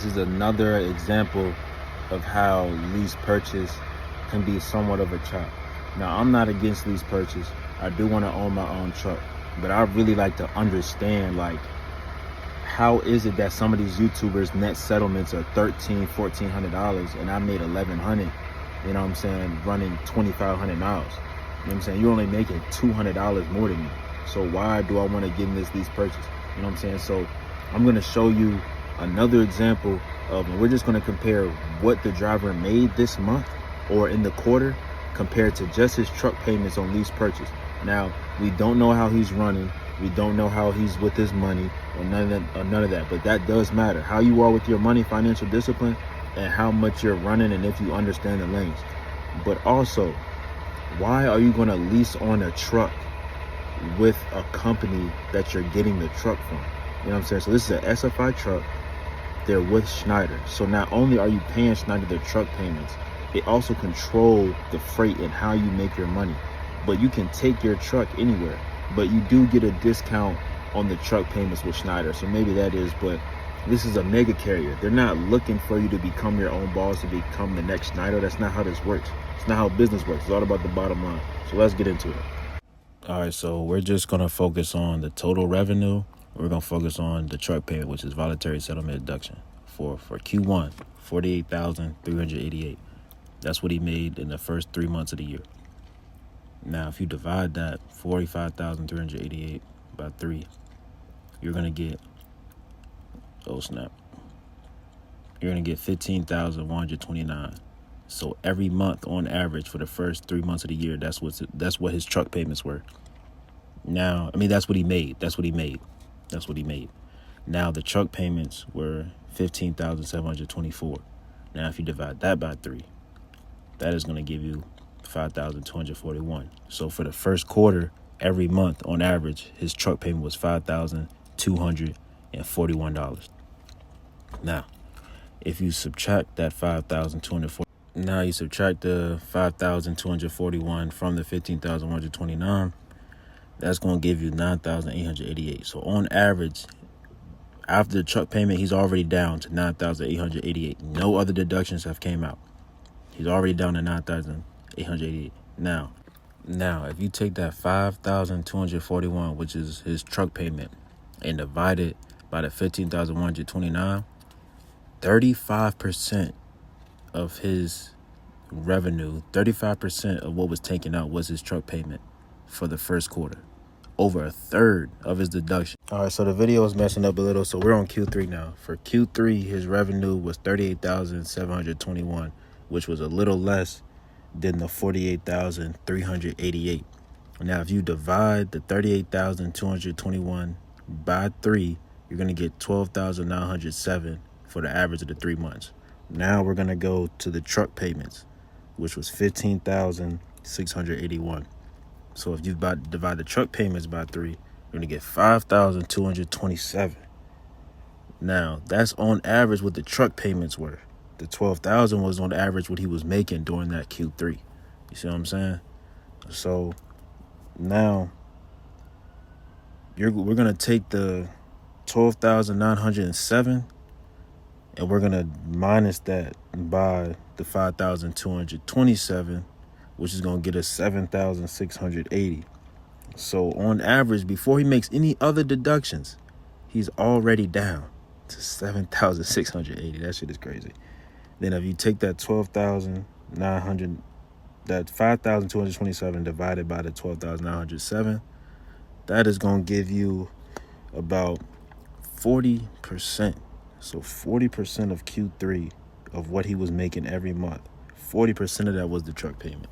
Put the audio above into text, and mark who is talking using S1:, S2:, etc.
S1: This is another example of how lease purchase can be somewhat of a trap. Now, I'm not against lease purchase. I do want to own my own truck, but I really like to understand, like, how is it that some of these YouTubers net settlements are $1,400 and I made $1,100, you know what I'm saying, running 2,500 miles. You know what I'm saying? You're only making $200 more than me. So why do I want to get in this lease purchase? You know what I'm saying? So I'm going to show you another example of, and we're just going to compare what the driver made this month or in the quarter compared to just his truck payments on lease purchase. Now, we don't know how he's running. We don't know how he's with his money or none of that, but that does matter. How you are with your money, financial discipline, and how much you're running, and if you understand the lanes. But also, why are you going to lease on a truck with a company that you're getting the truck from? You know what I'm saying? So this is an SFI truck. They're with Schneider. So not only are you paying Schneider their truck payments, they also control the freight and how you make your money. But you can take your truck anywhere, but you do get a discount on the truck payments with Schneider. So maybe that is, but this is a mega carrier. They're not looking for you to become your own boss, to become the next Schneider. That's not how this works. It's not how business works. It's all about the bottom line. So let's get into it. All right, so we're just going to focus on the total revenue. We're going to focus on the truck payment, which is voluntary settlement deduction. For Q1, $48,388. That's what he made in the first 3 months of the year. Now, if you divide that 45,388 by 3, you're going to get, oh snap, you're going to get 15,129. So every month on average for the first 3 months of the year, that's what his truck payments were. Now, I mean, that's what he made. Now, the truck payments were 15,724. Now, if you divide that by 3, that is going to give you 5,241. So for the first quarter, every month on average, his truck payment was $5,241. Now, if you subtract that 5,240, now you subtract the 5,241 from the 15,129, that's going to give you 9,888. So on average, after the truck payment, he's already down to 9,888. No other deductions have came out. He's already down to 9,888. Now, if you take that 5,241, which is his truck payment, and divide it by the 15,129, 35% of his revenue, 35% of what was taken out was his truck payment for the first quarter. Over a third of his deduction. All right, so the video is messing up a little, so we're on Q3 now. For Q3, his revenue was $38,721, which was a little less than the $48,388. Now, if you divide the $38,221 by 3, you're going to get $12,907 for the average of the 3 months. Now we're going to go to the truck payments, which was $15,681. So if you divide the truck payments by 3, you're going to get $5,227. Now, that's on average what the truck payments were. The $12,000 was on average what he was making during that Q3. You see what I'm saying? So now we're going to take the $12,907 and we're going to minus that by the 5,227, which is going to get us 7,680. So on average, before he makes any other deductions, he's already down to 7,680. That shit is crazy. Then if you take that 12,900, that 5,227 divided by the 12,907, that is going to give you about 40%. So 40% of Q3 of what he was making every month, 40% of that was the truck payment.